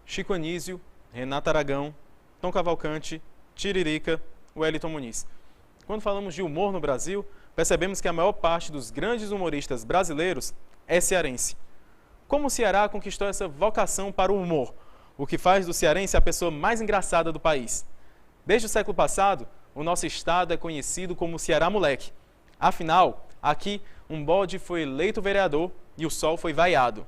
Chico Anísio, Renato Aragão, Tom Cavalcante, Tiririca, Wellington Muniz. Quando falamos de humor no Brasil, percebemos que a maior parte dos grandes humoristas brasileiros é cearense. Como o Ceará conquistou essa vocação para o humor, o que faz do cearense a pessoa mais engraçada do país? Desde o século passado, o nosso estado é conhecido como Ceará Moleque. Afinal, aqui, um bode foi eleito vereador e o sol foi vaiado.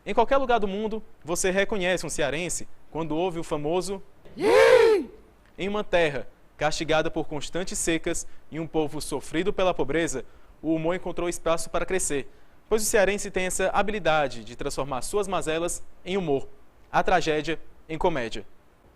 Em qualquer lugar do mundo, você reconhece um cearense quando ouve o famoso "Yee!". Em uma terra castigada por constantes secas e um povo sofrido pela pobreza, o humor encontrou espaço para crescer, pois o cearense tem essa habilidade de transformar suas mazelas em humor, a tragédia em comédia.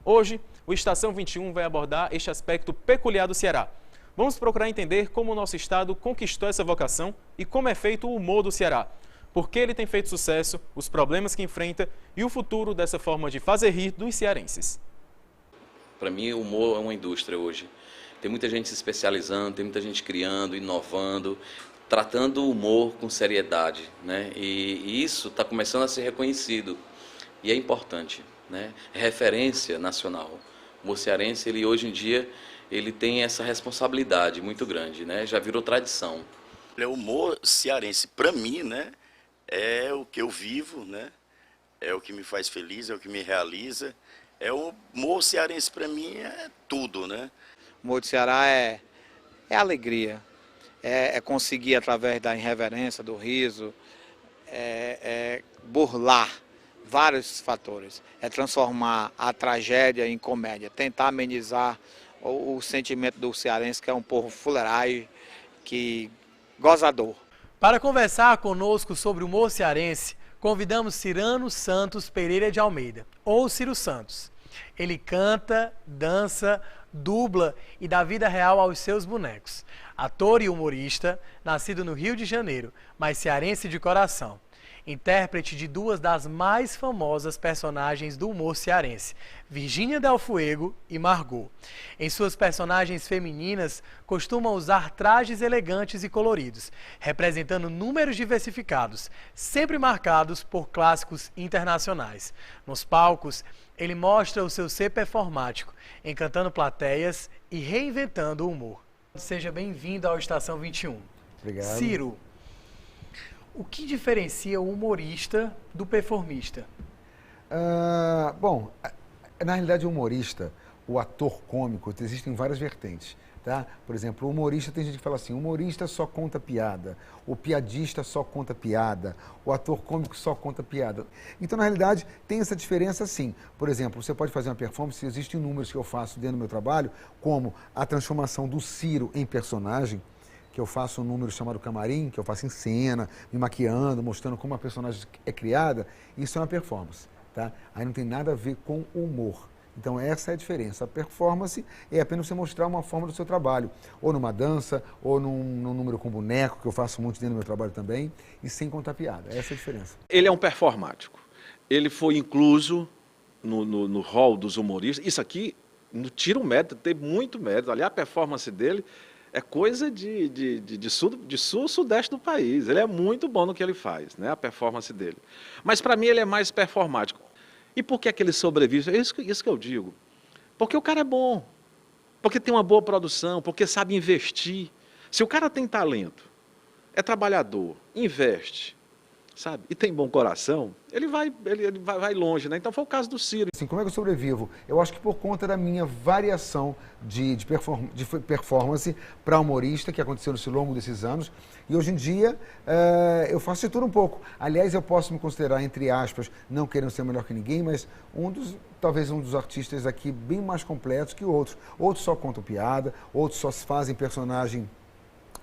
Hoje, o Estação 21 vai abordar este aspecto peculiar do Ceará. Vamos procurar entender como o nosso estado conquistou essa vocação e como é feito o humor do Ceará. Por que ele tem feito sucesso, os problemas que enfrenta e o futuro dessa forma de fazer rir dos cearenses. Para mim, o humor é uma indústria hoje. Tem muita gente se especializando, tem muita gente criando, inovando, tratando o humor com seriedade, né? E isso está começando a ser reconhecido e é importante, né? É referência nacional. O humor cearense, ele hoje em dia, ele tem essa responsabilidade muito grande, né? Já virou tradição. O humor cearense, para mim, né, é o que eu vivo, né? É o que me faz feliz, é o que me realiza. O humor cearense, para mim, é tudo, né? O humor do Ceará é alegria, é conseguir, através da irreverência, do riso, burlar vários fatores. É transformar a tragédia em comédia, tentar amenizar o sentimento do cearense, que é um povo fuleiragem, que gozador. Para conversar conosco sobre o humor cearense, convidamos Cyrano Santos Pereira de Almeida, ou Ciro Santos. Ele canta, dança, dubla e dá vida real aos seus bonecos. Ator e humorista, nascido no Rio de Janeiro, mas cearense de coração. Intérprete de duas das mais famosas personagens do humor cearense, Virgínia Del Fuego e Margot. Em suas personagens femininas, costuma usar trajes elegantes e coloridos, representando números diversificados, sempre marcados por clássicos internacionais. Nos palcos, ele mostra o seu ser performático, encantando plateias e reinventando o humor. Seja bem-vindo ao Estação 21. Obrigado. Ciro, o que diferencia o humorista do performista? Bom, na realidade o humorista, o ator cômico, existem várias vertentes. Tá? Por exemplo, o humorista, tem gente que fala assim, o humorista só conta piada, o piadista só conta piada, o ator cômico só conta piada. Então, na realidade, tem essa diferença sim. Por exemplo, você pode fazer uma performance, existem números que eu faço dentro do meu trabalho, como a transformação do Ciro em personagem, que eu faço um número chamado camarim, que eu faço em cena, me maquiando, mostrando como a personagem é criada, isso é uma performance, tá? Aí não tem nada a ver com humor. Então essa é a diferença. A performance é apenas você mostrar uma forma do seu trabalho, ou numa dança, ou num número com boneco, que eu faço muito dentro do meu trabalho também, e sem contar piada. Essa é a diferença. Ele é um performático. Ele foi incluso no hall dos humoristas. Isso aqui não tira um mérito, tem muito mérito. Ali a performance dele é coisa de sul-sudeste do país. Ele é muito bom no que ele faz, né? A performance dele. Mas para mim ele é mais performático. E por que é que ele sobrevive? É isso que eu digo. Porque o cara é bom. Porque tem uma boa produção, porque sabe investir. Se o cara tem talento, é trabalhador, investe, sabe? E tem bom coração, ele vai longe, né? Então foi o caso do Ciro. Assim, como é que eu sobrevivo? Eu acho que por conta da minha variação de performance para humorista, que aconteceu ao longo desses anos, e hoje em dia eu faço de tudo um pouco. Aliás, eu posso me considerar, entre aspas, não querendo ser melhor que ninguém, mas talvez um dos artistas aqui bem mais completos que outros. Outros só contam piada, outros só fazem personagem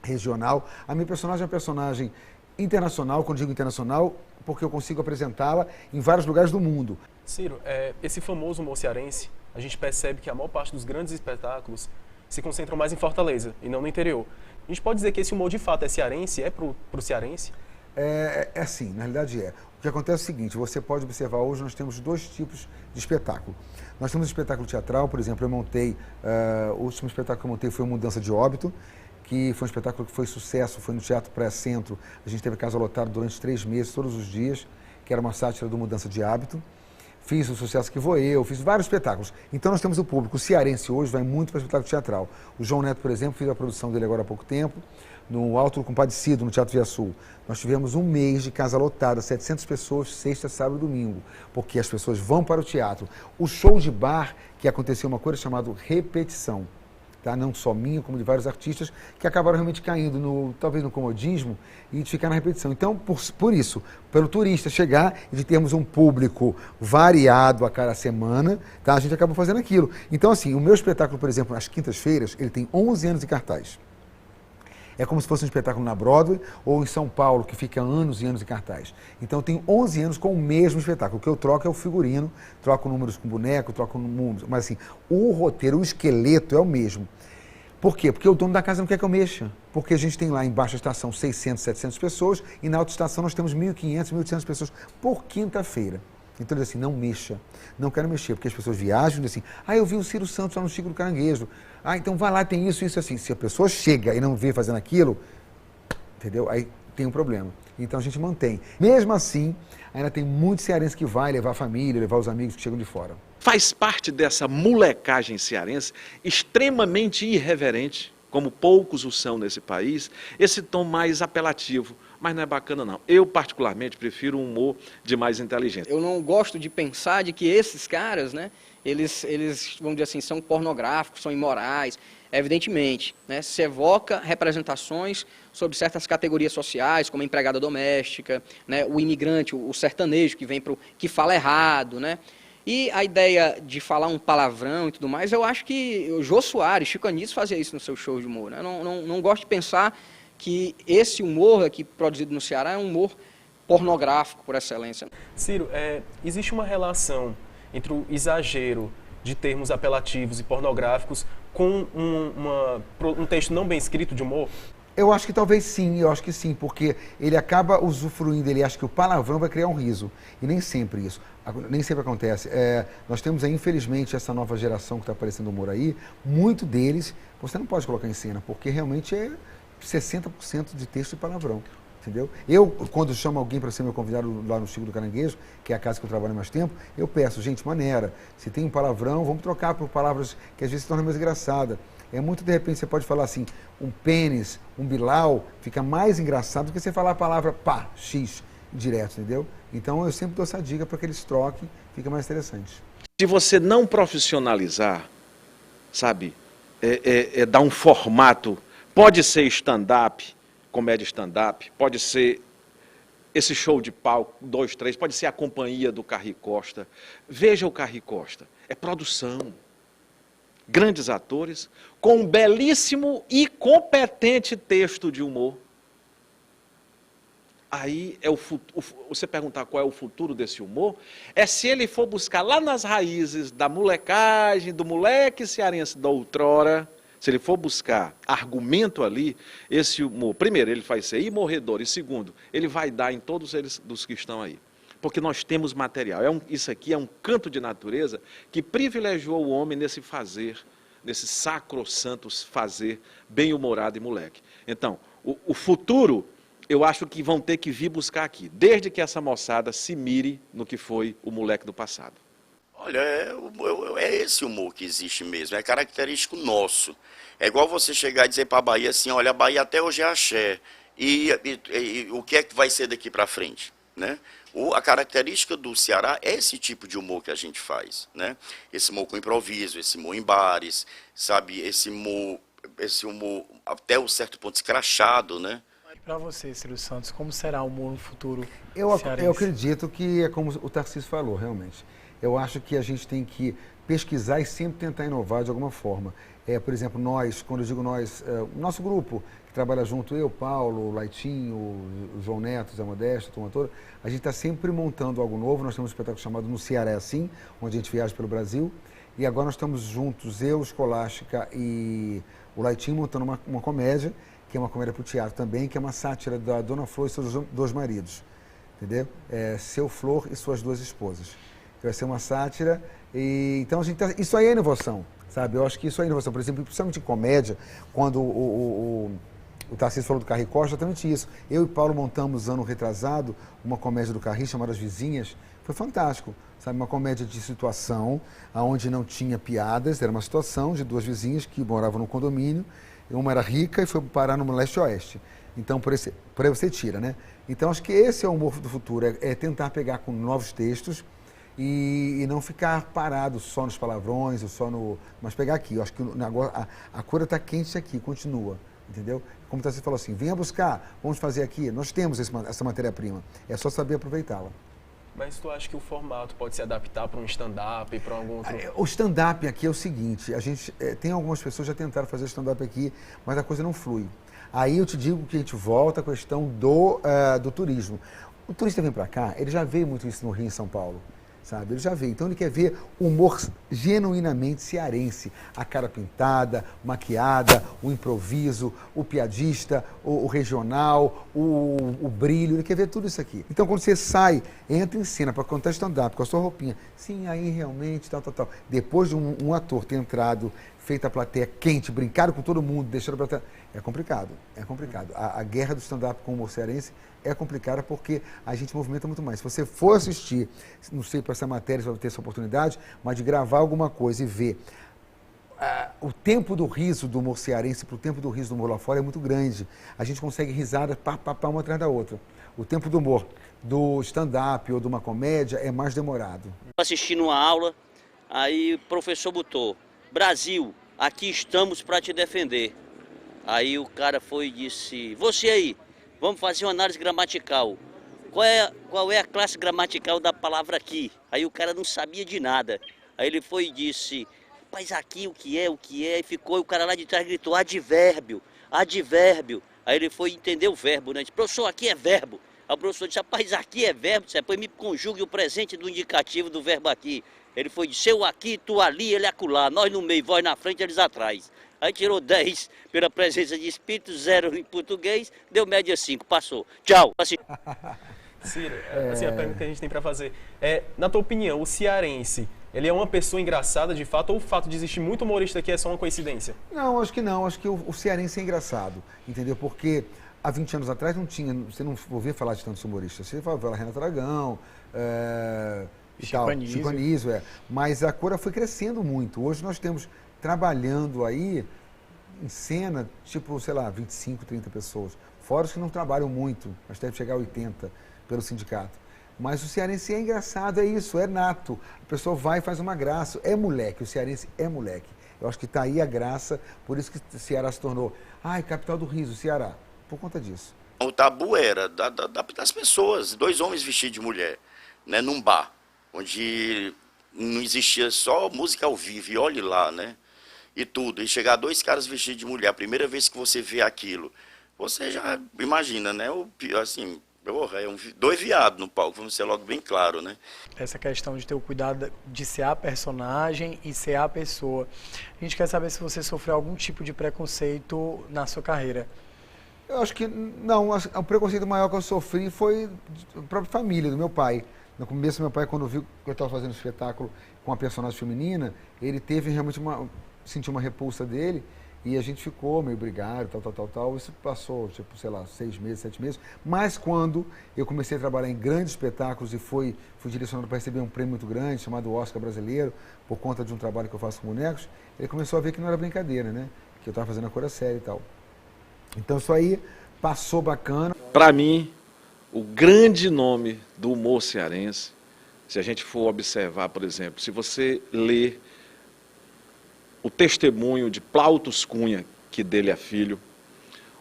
regional. A minha personagem é uma personagem internacional, quando digo internacional, porque eu consigo apresentá-la em vários lugares do mundo. Ciro, esse famoso humor cearense, a gente percebe que a maior parte dos grandes espetáculos se concentram mais em Fortaleza e não no interior. A gente pode dizer que esse humor de fato é cearense, é pro cearense? É assim, na realidade é. O que acontece é o seguinte, você pode observar hoje, nós temos dois tipos de espetáculo. Nós temos o espetáculo teatral, por exemplo, o último espetáculo que eu montei foi o Mudança de Óbito, que foi um espetáculo que foi sucesso, foi no Teatro Pré-Centro. A gente teve casa lotada durante 3 meses, todos os dias, que era uma sátira do Mudança de Hábito. Fiz o Sucesso Que Vou Eu, fiz vários espetáculos. Então nós temos o público. O cearense hoje vai muito para o espetáculo teatral. O João Neto, por exemplo, fez a produção dele agora há pouco tempo, no Alto do Compadecido, no Teatro Via Sul. Nós tivemos um mês de casa lotada, 700 pessoas, sexta, sábado e domingo, porque as pessoas vão para o teatro. O show de bar, que aconteceu uma coisa chamada repetição. Tá? Não só minha, como de vários artistas, que acabaram realmente caindo, talvez no comodismo e de ficar na repetição. Então, por isso, pelo turista chegar e de termos um público variado a cada semana, tá? A gente acaba fazendo aquilo. Então, assim, o meu espetáculo, por exemplo, às quintas-feiras, ele tem 11 anos de cartaz. É como se fosse um espetáculo na Broadway ou em São Paulo, que fica anos e anos em cartaz. Então, eu tenho 11 anos com o mesmo espetáculo. O que eu troco é o figurino, troco números com boneco, troco números... Mas, assim, o roteiro, o esqueleto é o mesmo. Por quê? Porque o dono da casa não quer que eu mexa. Porque a gente tem lá em baixa estação 600, 700 pessoas e na alta estação nós temos 1.500, 1.800 pessoas por quinta-feira. Então ele diz assim, não mexa, não quero mexer, porque as pessoas viajam e dizem assim, eu vi o Ciro Santos lá no Chico do Caranguejo, então vai lá, tem isso, isso, assim. Se a pessoa chega e não vê fazendo aquilo, entendeu? Aí tem um problema. Então a gente mantém. Mesmo assim, ainda tem muito cearense que vai levar a família, levar os amigos que chegam de fora. Faz parte dessa molecagem cearense extremamente irreverente, como poucos o são nesse país, esse tom mais apelativo, mas não é bacana não. Eu, particularmente, prefiro um humor de mais inteligência. Eu não gosto de pensar de que esses caras, né, eles, vamos dizer assim, são pornográficos, são imorais, evidentemente, né, se evoca representações sobre certas categorias sociais, como a empregada doméstica, né, o imigrante, o sertanejo que fala errado, né. E a ideia de falar um palavrão e tudo mais, eu acho que o Jô Soares, Chico Anísio fazia isso no seu show de humor. Né? Eu não gosto de pensar que esse humor aqui produzido no Ceará é um humor pornográfico por excelência. Ciro, existe uma relação entre o exagero de termos apelativos e pornográficos com um texto não bem escrito de humor? Eu acho que talvez sim, eu acho que sim, porque ele acaba usufruindo, ele acha que o palavrão vai criar um riso. E nem sempre isso, nem sempre acontece. Nós temos aí, infelizmente, essa nova geração que está aparecendo no humor aí, muito deles você não pode colocar em cena, porque realmente é 60% de texto e palavrão. Entendeu? Eu, quando chamo alguém para ser meu convidado lá no Chico do Caranguejo, que é a casa que eu trabalho há mais tempo, eu peço, gente, maneira, se tem um palavrão, vamos trocar por palavras que às vezes se tornam mais engraçadas. É muito, de repente, você pode falar assim, um pênis, um bilau, fica mais engraçado do que você falar a palavra pá, x, direto, entendeu? Então, eu sempre dou essa dica para que eles troquem, fica mais interessante. Se você não profissionalizar, sabe, dar um formato, pode ser stand-up, comédia stand-up, pode ser esse show de palco, 2, 3, pode ser a companhia do Carri Costa. Veja o Carri Costa, é produção. Grandes atores, com um belíssimo e competente texto de humor. Aí, você perguntar qual é o futuro desse humor, é se ele for buscar lá nas raízes da molecagem, do moleque cearense da outrora, se ele for buscar argumento ali, esse humor, primeiro, ele vai ser imorredor, e segundo, ele vai dar em todos eles dos que estão aí. Porque nós temos material. Isso aqui é um canto de natureza que privilegiou o homem nesse fazer, nesse sacrossanto fazer bem-humorado e moleque. Então, o futuro, eu acho que vão ter que vir buscar aqui, desde que essa moçada se mire no que foi o moleque do passado. Olha, é esse humor que existe mesmo, é característico nosso. É igual você chegar e dizer para a Bahia assim, olha, a Bahia até hoje é axé, e o que é que vai ser daqui para frente? Né? A característica do Ceará é esse tipo de humor que a gente faz, né? Esse humor com improviso, esse humor em bares, sabe? Esse humor até um certo ponto escrachado, né? Para você, Ciro Santos, como será o humor no futuro cearense? Eu acredito que é como o Tarcísio falou, realmente. Eu acho que a gente tem que pesquisar e sempre tentar inovar de alguma forma. Por exemplo, nós, quando eu digo nós, o nosso grupo, que trabalha junto, eu, Paulo, o Laitinho, o João Neto, o Zé Modesto, a turma toda, a gente está sempre montando algo novo. Nós temos um espetáculo chamado No Ceará é Assim, onde a gente viaja pelo Brasil. E agora nós estamos juntos, eu, Escolástica e o Laitinho, montando uma comédia, que é uma comédia para o teatro também, que é uma sátira da Dona Flor e seus dois maridos. Entendeu? Seu Flor e suas duas esposas. Vai ser uma sátira. Então, isso aí é inovação, sabe? Eu acho que isso é inovação. Por exemplo, principalmente em comédia, quando o Tarcísio falou do Carri Costa, exatamente isso. Eu e Paulo montamos, ano retrasado, uma comédia do Carri chamada As Vizinhas. Foi fantástico, sabe? Uma comédia de situação, onde não tinha piadas. Era uma situação de duas vizinhas que moravam no condomínio. Uma era rica e foi parar no leste-oeste. Então, por aí você tira, né? Então, acho que esse é o humor do futuro, é tentar pegar com novos textos e não ficar parado só nos palavrões, ou só no... Mas pegar aqui, eu acho que a cura está quente aqui, continua, entendeu? Como você falou assim, venha buscar, vamos fazer aqui, nós temos essa matéria-prima, é só saber aproveitá-la. Mas tu acha que o formato pode se adaptar para um stand-up, para algum outro... O stand-up aqui é o seguinte, a gente tem algumas pessoas que já tentaram fazer stand-up aqui, mas a coisa não flui. Aí eu te digo que a gente volta à questão do turismo. O turista vem para cá, ele já vê muito isso no Rio e em São Paulo, sabe? Ele já vê. Então ele quer ver humor genuinamente cearense. A cara pintada, maquiada, o improviso, o piadista, o regional, o brilho. Ele quer ver tudo isso aqui. Então quando você sai, entra em cena para contar stand-up com a sua roupinha, sim, aí realmente, tal. Depois de um ator ter entrado, feito a plateia quente, brincado com todo mundo, deixando a plateia... É complicado. A guerra do stand-up com o humor cearense é complicada porque a gente movimenta muito mais. Se você for assistir, não sei para essa matéria se vai ter essa oportunidade, mas de gravar alguma coisa e ver o tempo do riso do humor cearense para o tempo do riso do humor lá fora é muito grande. A gente consegue risada uma atrás da outra. O tempo do humor do stand-up ou de uma comédia é mais demorado. Assistindo uma aula, aí o professor botou: Brasil, aqui estamos para te defender. Aí o cara foi e disse: você aí, vamos fazer uma análise gramatical. Qual é a classe gramatical da palavra aqui? Aí o cara não sabia de nada. Aí ele foi e disse: rapaz, aqui o que é? E ficou, o cara lá de trás gritou: advérbio. Aí ele foi entender o verbo, né? Disse: professor, aqui é verbo. Aí o professor disse: rapaz, aqui é verbo. Depois me conjugue o presente do indicativo do verbo aqui. Ele foi: disse: eu aqui, tu ali, ele acolá. Nós no meio, vós na frente, eles atrás. Aí tirou 10 pela presença de espírito, 0 em português, deu média 5, passou. Tchau. Ciro, assim, a pergunta que a gente tem para fazer é, na tua opinião, o cearense, ele é uma pessoa engraçada de fato, ou o fato de existir muito humorista aqui é só uma coincidência? Não, acho que não. Acho que o cearense é engraçado, entendeu? Porque há 20 anos atrás não tinha, você não ouvia falar de tantos humoristas. Você falava Renato Aragão, Chico Anísio, mas a Cora foi crescendo muito. Hoje nós temos trabalhando aí em cena, tipo, sei lá, 25, 30 pessoas. Fora os que não trabalham muito, mas deve chegar a 80 pelo sindicato. Mas o cearense é engraçado, é isso, é nato. A pessoa vai e faz uma graça. É moleque, o cearense é moleque. Eu acho que está aí a graça, por isso que o Ceará se tornou, capital do riso, Ceará, por conta disso. O tabu era das pessoas, 2 homens vestidos de mulher, né, num bar, onde não existia só música ao vivo, e olhe lá, né? E tudo, e chegar 2 caras vestidos de mulher, a primeira vez que você vê aquilo, você já imagina, né? Assim, 2 viados no palco, vamos ser logo bem claro, né? Essa questão de ter o cuidado de ser a personagem e ser a pessoa. A gente quer saber se você sofreu algum tipo de preconceito na sua carreira. Eu acho que não, o preconceito maior que eu sofri foi da própria família, do meu pai. No começo, meu pai, quando viu que eu estava fazendo espetáculo com a personagem feminina, ele teve realmente sentiu uma repulsa dele e a gente ficou meio brigado, tal. Isso passou, tipo, sei lá, 6 meses, 7 meses. Mas quando eu comecei a trabalhar em grandes espetáculos e fui direcionado para receber um prêmio muito grande, chamado Oscar Brasileiro, por conta de um trabalho que eu faço com bonecos, ele começou a ver que não era brincadeira, né? Que eu estava fazendo a coisa séria e tal. Então isso aí passou bacana. Para mim, o grande nome do humor cearense, se a gente for observar, por exemplo, se você ler o testemunho de Plautus Cunha, que dele é filho,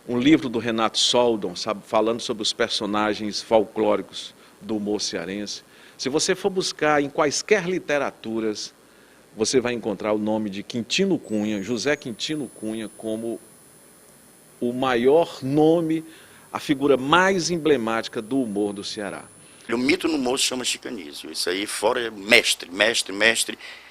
um livro do Renato Soldon, sabe, falando sobre os personagens folclóricos do humor cearense. Se você for buscar em quaisquer literaturas, você vai encontrar o nome de Quintino Cunha, José Quintino Cunha, como o maior nome, a figura mais emblemática do humor do Ceará. O mito no humor se chama Chico Anísio. Isso aí fora é mestre.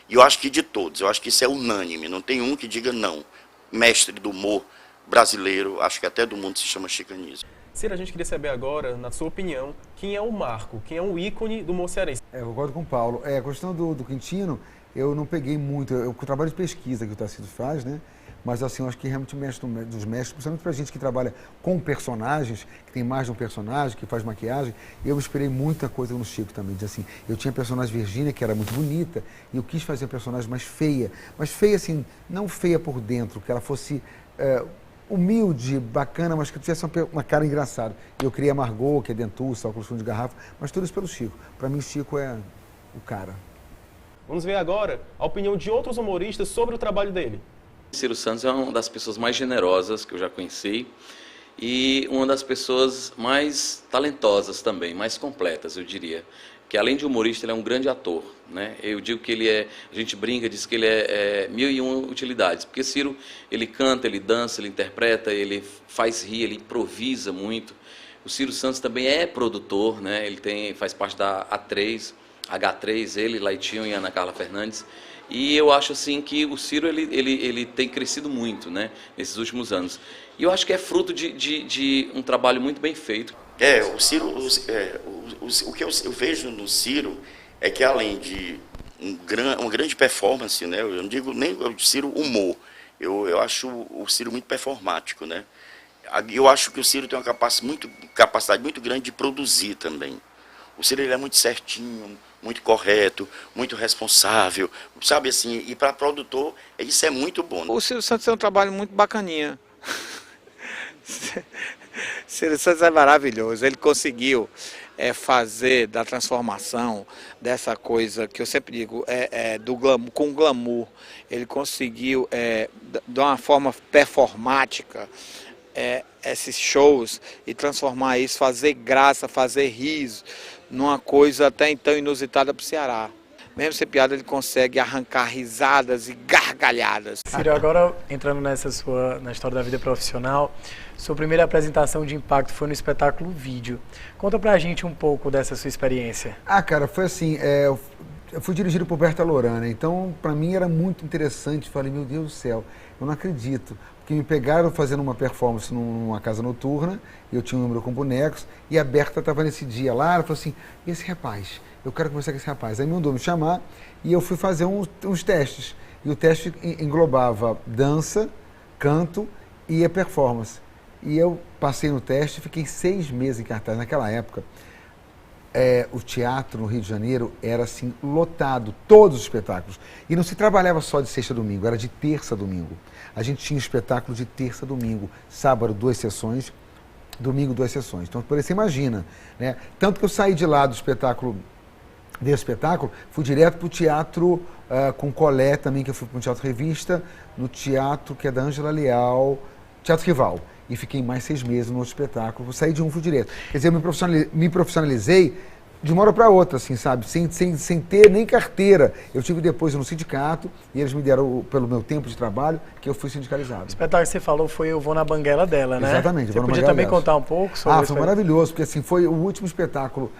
E eu acho que de todos, eu acho que isso é unânime, não tem um que diga não. Mestre do humor brasileiro, acho que até do mundo, se chama Chico Anísio. Ciro, a gente queria saber agora, na sua opinião, quem é o marco, quem é o ícone do humor cearense? Eu concordo com o Paulo. A questão do Quintino, eu não peguei muito. O trabalho de pesquisa que o Tarcísio faz, né? Mas assim, eu acho que realmente o mestre dos mestres, principalmente pra gente que trabalha com personagens, que tem mais de um personagem, que faz maquiagem, eu esperei muita coisa no Chico também. Assim, eu tinha a personagem Virgínia, que era muito bonita, e eu quis fazer a personagem mais feia. Mas feia assim, não feia por dentro, que ela fosse humilde, bacana, mas que tivesse uma cara engraçada. Eu criei a Margot, que é dentuça, óculos fundo de garrafa, mas tudo isso pelo Chico. Para mim, o Chico é o cara. Vamos ver agora a opinião de outros humoristas sobre o trabalho dele. Ciro Santos é uma das pessoas mais generosas que eu já conheci e uma das pessoas mais talentosas também, mais completas, eu diria. Que além de humorista, ele é um grande ator, né? Eu digo que ele é, a gente brinca, diz que ele é 1001 utilidades, porque Ciro, ele canta, ele dança, ele interpreta, ele faz rir, ele improvisa muito. O Ciro Santos também é produtor, né? Ele faz parte da A3, H3, ele, Laitinho e Ana Carla Fernandes. E eu acho assim que o Ciro ele tem crescido muito, né, nesses últimos anos. E eu acho que é fruto de um trabalho muito bem feito. O Ciro, o que eu vejo no Ciro é que além de uma grande performance, né, eu não digo nem o Ciro humor, eu acho o Ciro muito performático, né. Eu acho que o Ciro tem uma capacidade muito grande de produzir também. O Ciro ele é muito certinho, muito correto, muito responsável, sabe assim, e para produtor isso é muito bom. O Ciro Santos é um trabalho muito bacaninha. Ciro Santos é maravilhoso, ele conseguiu fazer da transformação, dessa coisa que eu sempre digo, do glamour, com glamour, ele conseguiu, de uma forma performática, esses shows e transformar isso, fazer graça, fazer riso, numa coisa até então inusitada para o Ceará. Mesmo sem piada, ele consegue arrancar risadas e gargalhadas. Ciro, agora entrando na história da vida profissional, sua primeira apresentação de impacto foi no espetáculo Vídeo. Conta pra gente um pouco dessa sua experiência. Cara, foi assim, eu fui dirigido por Berta Loran, né? Então pra mim era muito interessante, falei, meu Deus do céu, eu não acredito. Porque me pegaram fazendo uma performance numa casa noturna, eu tinha um número com bonecos, e a Berta estava nesse dia lá, ela falou assim, e esse rapaz? Eu quero conversar com esse rapaz. Aí me mandou me chamar, e eu fui fazer uns testes. E o teste englobava dança, canto e a performance. E eu passei no teste, fiquei 6 meses em cartaz. Naquela época, o teatro no Rio de Janeiro era assim, lotado, todos os espetáculos. E não se trabalhava só de sexta a domingo, era de terça a domingo. A gente tinha espetáculo de terça a domingo, sábado 2 sessões, domingo 2 sessões. Então, por isso, você imagina, né? Tanto que eu saí de lá desse espetáculo, fui direto para o teatro com Colé também, que eu fui para um teatro revista, no teatro que é da Ângela Leal, Teatro Rival. E fiquei mais 6 meses no outro espetáculo, saí de um, fui direto. Quer dizer, eu me profissionalizei de uma hora para outra, assim, sabe? Sem ter nem carteira. Eu tive depois no sindicato e eles me deram, pelo meu tempo de trabalho, que eu fui sindicalizado. O espetáculo que você falou foi Eu Vou na Banguela dela, né? Exatamente. Você podia também contar um pouco sobre foi maravilhoso, porque assim, foi o último espetáculo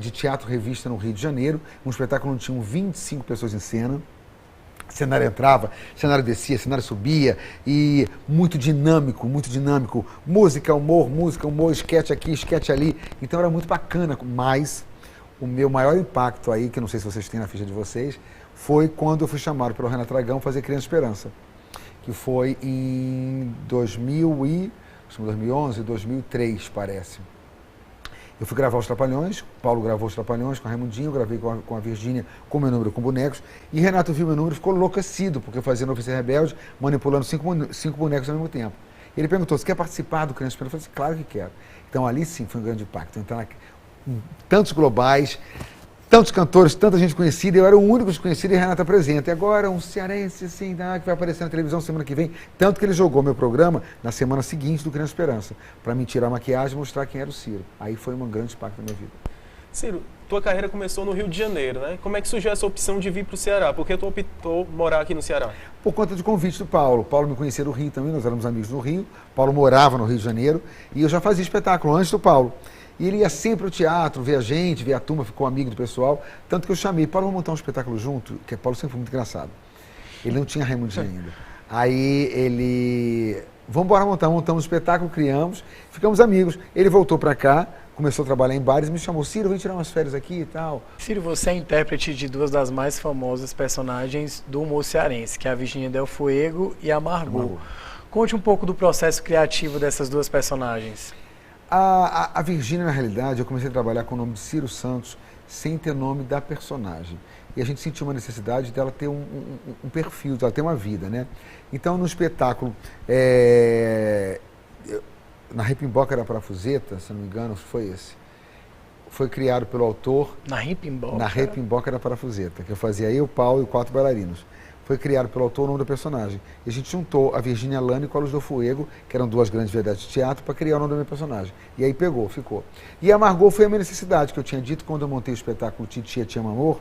de teatro revista no Rio de Janeiro, um espetáculo onde tinham 25 pessoas em cena. Cenário entrava, cenário descia, cenário subia, e muito dinâmico, música, humor, esquete aqui, esquete ali, então era muito bacana, mas o meu maior impacto aí, que não sei se vocês têm na ficha de vocês, foi quando eu fui chamado pelo Renato Aragão fazer Criança Esperança, que foi em 2011, 2003, parece. Eu fui gravar Os Trapalhões, Paulo gravou Os Trapalhões com a Raimundinho, eu gravei com a Virgínia com meu número com bonecos, e Renato viu meu número e ficou enlouquecido, porque eu fazia Noviça Rebelde, manipulando 5 bonecos ao mesmo tempo. Ele perguntou, você quer participar do Criança Esperança? Eu falei, claro que quero. Então ali sim foi um grande impacto. Então, tantos globais, tantos cantores, tanta gente conhecida, eu era o único desconhecido e a Renata presente. E agora um cearense assim, que vai aparecer na televisão semana que vem. Tanto que ele jogou meu programa na semana seguinte do Criança Esperança, para me tirar a maquiagem e mostrar quem era o Ciro. Aí foi um grande impacto na minha vida. Ciro, tua carreira começou no Rio de Janeiro, né? Como é que surgiu essa opção de vir para o Ceará? Por que tu optou morar aqui no Ceará? Por conta de convite do Paulo. Paulo me conhecia do Rio também, nós éramos amigos no Rio. Paulo morava no Rio de Janeiro e eu já fazia espetáculo antes do Paulo. E ele ia sempre ao teatro, ver a gente, ver a turma, ficou amigo do pessoal. Tanto que eu chamei, Paulo, vamos montar um espetáculo junto, que Paulo sempre foi muito engraçado. Ele não tinha Raimundinho ainda. Aí ele, vamos embora montar, montamos um espetáculo, criamos, ficamos amigos. Ele voltou para cá, começou a trabalhar em bares, me chamou, Ciro, vem tirar umas férias aqui e tal. Ciro, você é intérprete de duas das mais famosas personagens do humor cearense, que é a Virgínia Del Fuego e a Margot. Conte um pouco do processo criativo dessas duas personagens. A Virgínia, na realidade, eu comecei a trabalhar com o nome de Ciro Santos, sem ter nome da personagem. E a gente sentiu uma necessidade dela ter um perfil, dela ter uma vida, né? Então, no espetáculo, na Ripimboca era Parafuseta, se não me engano, foi esse. Foi criado pelo autor... Na Ripimboca? Na Ripimboca era Parafuseta, que eu fazia eu, Paulo e 4 bailarinos. Foi criado pelo autor o nome da personagem. E a gente juntou a Virgínia Lane com a Luz do Fuego, que eram duas grandes verdades de teatro, para criar o nome da minha personagem. E aí pegou, ficou. E a Margot foi a minha necessidade, que eu tinha dito quando eu montei o espetáculo Titia Te Ama Amor,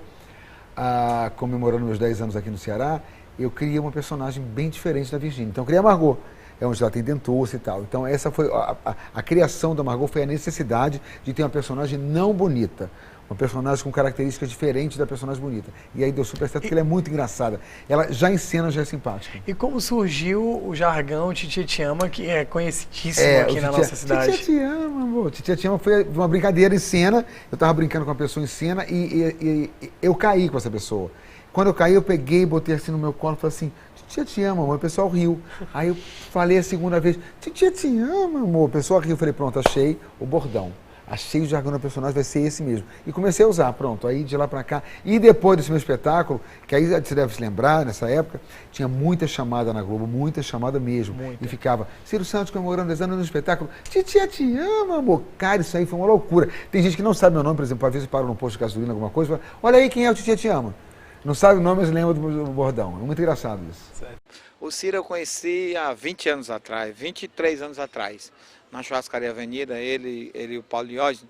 comemorando meus 10 anos aqui no Ceará, eu criei uma personagem bem diferente da Virgínia. Então eu criei a Margot, onde ela tem dentuça e tal. Então essa foi a criação da Margot, foi a necessidade de ter uma personagem não bonita. Uma personagem com características diferentes da personagem bonita. E aí deu super certo, porque ela é muito engraçada. Ela já em cena já é simpática. E como surgiu o jargão Titia Te Ama, que é conhecidíssimo aqui na nossa cidade? Titia Te Ama, amor. Titia Te Ama foi uma brincadeira em cena. Eu estava brincando com uma pessoa em cena e eu caí com essa pessoa. Quando eu caí, eu peguei, botei assim no meu colo e falei assim, Titia Te Ama, amor. O pessoal riu. Aí eu falei a segunda vez, Titia Te Ama, amor. O pessoal riu. Eu falei, pronto, achei o bordão. Achei o jargão do personagem, vai ser esse mesmo. E comecei a usar, pronto, aí de lá pra cá. E depois desse meu espetáculo, que aí você deve se lembrar, nessa época, tinha muita chamada na Globo, muita chamada mesmo. Muita. E ficava, Ciro Santos comemorando 10 anos no espetáculo, Titia Te Ama, amor. Cara, isso aí foi uma loucura. Tem gente que não sabe meu nome, por exemplo, às vezes parou num posto de gasolina, alguma coisa, e fala, olha aí quem é o Titia Te Ama. Não sabe o nome, mas lembra do bordão. É muito engraçado isso. Certo. O Ciro eu conheci há 20 anos atrás, 23 anos atrás. Na Churrascaria Avenida, ele e o Paulo Diógenes,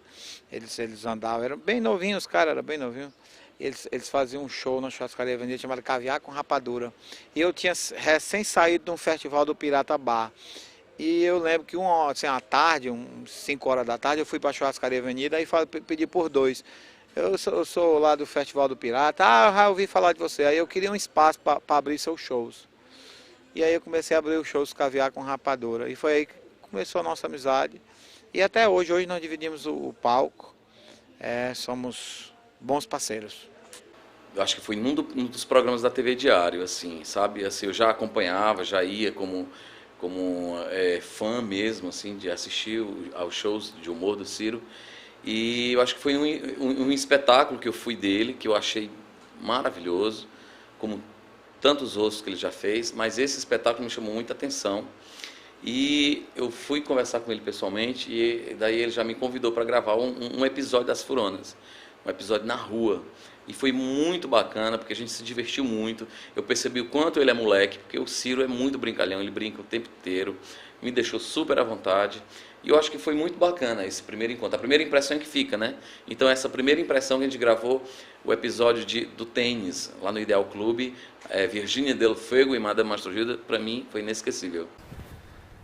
eles andavam, eram bem novinhos, os caras eram bem novinhos. Eles faziam um show na Churrascaria Avenida chamado Caviar com Rapadura. E eu tinha recém saído de um festival do Pirata Bar. E eu lembro que à tarde, 5 horas da tarde, eu fui para a Churrascaria Avenida e pedi por 2. Eu sou lá do Festival do Pirata, já ouvi falar de você. Aí eu queria um espaço para abrir seus shows. E aí eu comecei a abrir os shows Caviar com Rapadura. E foi aí que começou a nossa amizade e até hoje nós dividimos o palco, somos bons parceiros. Eu acho que foi num dos programas da TV Diário, assim, sabe? Assim, eu já acompanhava, já ia como fã mesmo, assim, de assistir aos shows de humor do Ciro. E eu acho que foi um espetáculo que eu fui dele, que eu achei maravilhoso, como tantos outros que ele já fez, mas esse espetáculo me chamou muita atenção. E eu fui conversar com ele pessoalmente e daí ele já me convidou para gravar um episódio das Furonas, um episódio na rua. E foi muito bacana, porque a gente se divertiu muito. Eu percebi o quanto ele é moleque, porque o Ciro é muito brincalhão, ele brinca o tempo inteiro, me deixou super à vontade. E eu acho que foi muito bacana esse primeiro encontro, a primeira impressão que fica, né? Então essa primeira impressão que a gente gravou, o episódio do tênis, lá no Ideal Clube, Virgínia Del Fuego e Madame Mastrogilda, para mim foi inesquecível.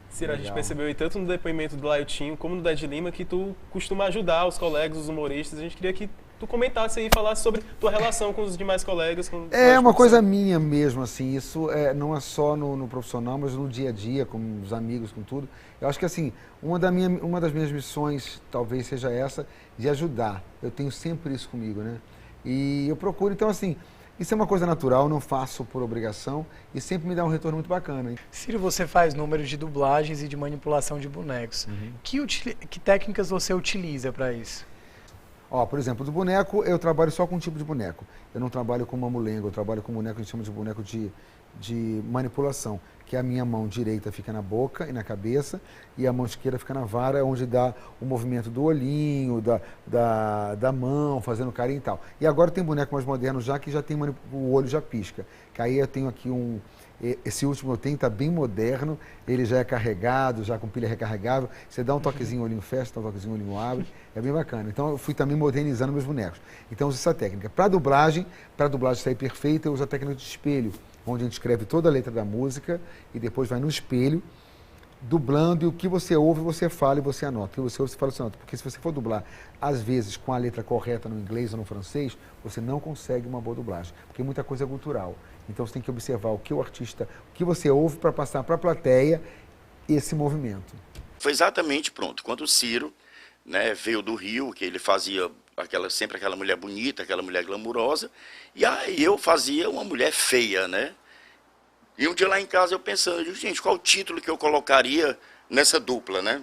Ciro, a gente percebeu aí tanto no depoimento do Lailtinho como no Ded Lima que tu costuma ajudar os colegas, os humoristas. A gente queria que tu comentasse aí, falasse sobre tua relação com os demais colegas. É uma coisa minha mesmo, assim, isso não é só no profissional, mas no dia a dia, com os amigos, com tudo. Eu acho que, assim, uma das minhas missões talvez seja essa, de ajudar. Eu tenho sempre isso comigo, né? E eu procuro, então, assim, isso é uma coisa natural, não faço por obrigação e sempre me dá um retorno muito bacana. Hein? Ciro, você faz números de dublagens e de manipulação de bonecos. Que técnicas você utiliza para isso? Por exemplo, do boneco, eu trabalho só com um tipo de boneco. Eu não trabalho com mamulengo, eu trabalho com um boneco que a gente chama de boneco de manipulação, que a minha mão direita fica na boca e na cabeça e a mão esquerda fica na vara, onde dá o movimento do olhinho, da mão, fazendo carinho e tal. E agora tem boneco mais moderno já, que já tem o olho já pisca. Que aí eu tenho aqui Esse último eu tenho está bem moderno, ele já é carregado, já com pilha recarregável. Você dá um toquezinho, o olhinho fecha, dá um toquezinho, o olhinho abre. É bem bacana. Então eu fui também modernizando meus bonecos. Então eu uso essa técnica. Para a dublagem sair perfeita, eu uso a técnica de espelho, onde a gente escreve toda a letra da música e depois vai no espelho, dublando, e o que você ouve, você fala e você anota. O que você ouve, você fala e você anota. Porque se você for dublar, às vezes, com a letra correta no inglês ou no francês, você não consegue uma boa dublagem, porque muita coisa é cultural. Então você tem que observar o que o artista, o que você ouve para passar para a plateia esse movimento. Foi exatamente pronto. Quando o Ciro, né, veio do Rio, que ele fazia sempre aquela mulher bonita, aquela mulher glamurosa, e aí eu fazia uma mulher feia, né? E um dia lá em casa eu pensando, gente, qual o título que eu colocaria nessa dupla, né?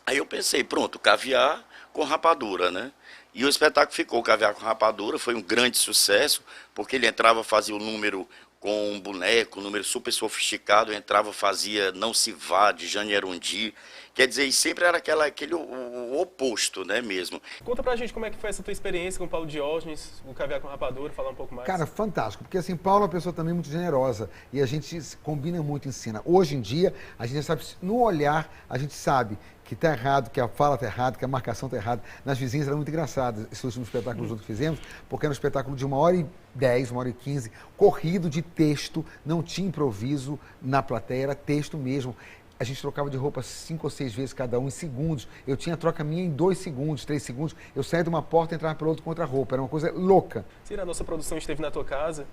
Aí eu pensei, pronto, Caviar com Rapadura, né? E o espetáculo ficou Caviar com Rapadura, foi um grande sucesso, porque ele entrava, fazia o número com um boneco, um número super sofisticado, entrava, fazia Não Se Vá, de Jane Erundi, quer dizer, e sempre era aquele o oposto, né, mesmo. Conta pra gente como é que foi essa tua experiência com o Paulo Diógenes, o Caviar com Rapadura, falar um pouco mais. Cara, fantástico, porque assim, Paulo é uma pessoa também muito generosa e a gente combina muito em cena. Hoje em dia, a gente sabe, no olhar, a gente sabe que tá errado, que a fala tá errada, que a marcação tá errada. Nas vizinhas era muito engraçado esse último espetáculo junto que fizemos, porque era um espetáculo de 1h10, 1h15, corrido de texto, não tinha improviso na plateia, era texto mesmo. A gente trocava de roupa 5 ou 6 vezes cada um em segundos. Eu tinha a troca minha em 2 segundos, 3 segundos. Eu saía de uma porta e entrava pela outra com outra roupa. Era uma coisa louca. Ciro, a nossa produção esteve na tua casa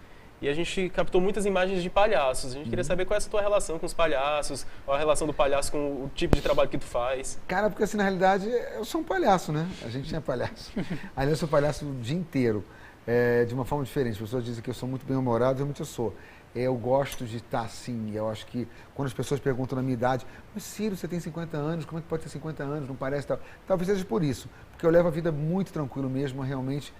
e a gente captou muitas imagens de palhaços. A gente queria saber qual é essa tua relação com os palhaços, qual a relação do palhaço com o tipo de trabalho que tu faz. Cara, porque assim, na realidade, eu sou um palhaço, né? A gente tinha palhaço. Aliás, eu sou palhaço o dia inteiro, de uma forma diferente. As pessoas dizem que eu sou muito bem-humorado, realmente eu sou. Eu gosto de estar assim, eu acho que quando as pessoas perguntam na minha idade, mas Ciro, você tem 50 anos, como é que pode ter 50 anos, não parece tal? Talvez seja por isso, porque eu levo a vida muito tranquilo mesmo, realmente,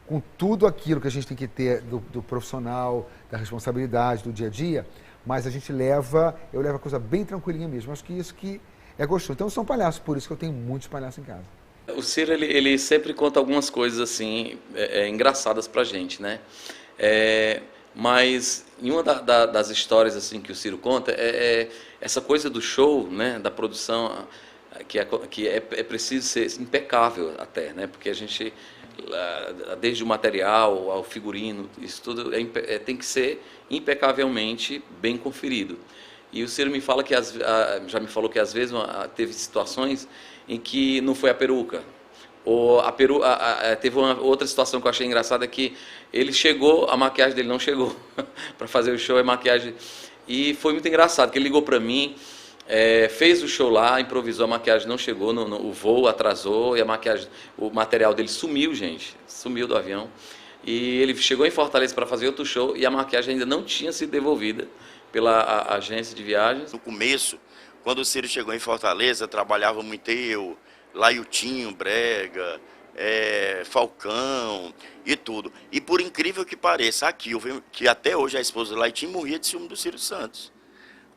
com tudo aquilo que a gente tem que ter do profissional, da responsabilidade, do dia a dia, mas eu levo a coisa bem tranquilinha mesmo, acho que isso que é gostoso. Então eu sou um palhaço, por isso que eu tenho muitos palhaços em casa. O Ciro, ele sempre conta algumas coisas assim, engraçadas pra gente, né? Mas em uma das histórias assim que o Ciro conta essa coisa do show, né, da produção, que é preciso ser impecável até, né, porque a gente, desde o material ao figurino, isso tudo tem que ser impecavelmente bem conferido. E o Ciro me fala que já me falou que às vezes teve situações em que não foi a peruca. Ou teve uma outra situação que eu achei engraçada, que ele chegou, a maquiagem dele não chegou para fazer o show, a maquiagem... E foi muito engraçado, porque ele ligou para mim, fez o show lá, improvisou, a maquiagem não chegou, o voo atrasou, e o material dele sumiu, gente, sumiu do avião. E ele chegou em Fortaleza para fazer outro show, e a maquiagem ainda não tinha sido devolvida pela agência de viagens. No começo, quando o Ciro chegou em Fortaleza, trabalhava muito eu, Laiutinho, Brega, Falcão e tudo. E por incrível que pareça, aqui, que até hoje a esposa do Laiutinho morria de ciúme do Ciro Santos.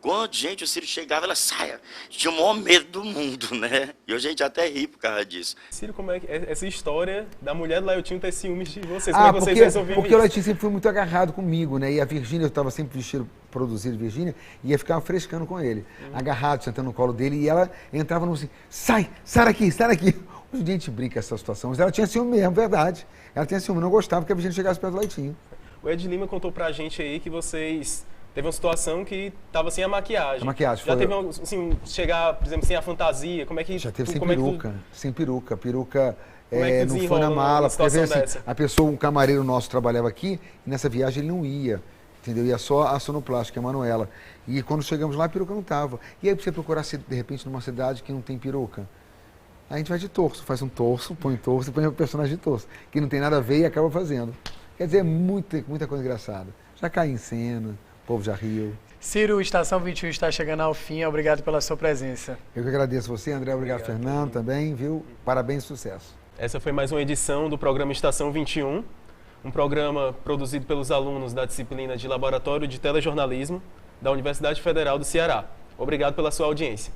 Quando, gente, o Ciro chegava, ela saia. Tinha o maior medo do mundo, né? E hoje a gente até ri por causa disso. Ciro, como é que essa história da mulher do Laiutinho ter ciúmes de vocês? Como é que vocês resolveram porque o Laiutinho sempre foi muito agarrado comigo, né? E a Virgínia, eu estava sempre vestido, produzido Virgínia, e ia ficar frescando com ele. Agarrado, sentando no colo dele, e ela entrava no assim, sai daqui, sai daqui. Hoje em dia a gente brinca essa situação, mas ela tinha ciúme mesmo, verdade. Ela tinha ciúme, não gostava que a Virgínia chegasse perto do Laiutinho. O Ed Lima contou pra gente aí que vocês... Teve uma situação que estava sem a maquiagem. A maquiagem já teve assim, chegar, por exemplo, sem a fantasia? Como é que já teve sem peruca, sem peruca. Peruca não foi na mala. Porque assim, a pessoa, um camareiro nosso trabalhava aqui, e nessa viagem ele não ia. Entendeu? Ia só a sonoplástica, a Manuela. E quando chegamos lá, a peruca não estava. E aí você procurar, de repente, numa cidade que não tem peruca. Aí a gente vai de torso, faz um torso, põe o personagem de torso. Que não tem nada a ver e acaba fazendo. Quer dizer, muita coisa engraçada. Já cai em cena. O povo já riu. Ciro, Estação 21 está chegando ao fim. Obrigado pela sua presença. Eu que agradeço você, André. Obrigado, Fernando, também, viu? Parabéns e sucesso. Essa foi mais uma edição do programa Estação 21, um programa produzido pelos alunos da disciplina de Laboratório de Telejornalismo da Universidade Federal do Ceará. Obrigado pela sua audiência.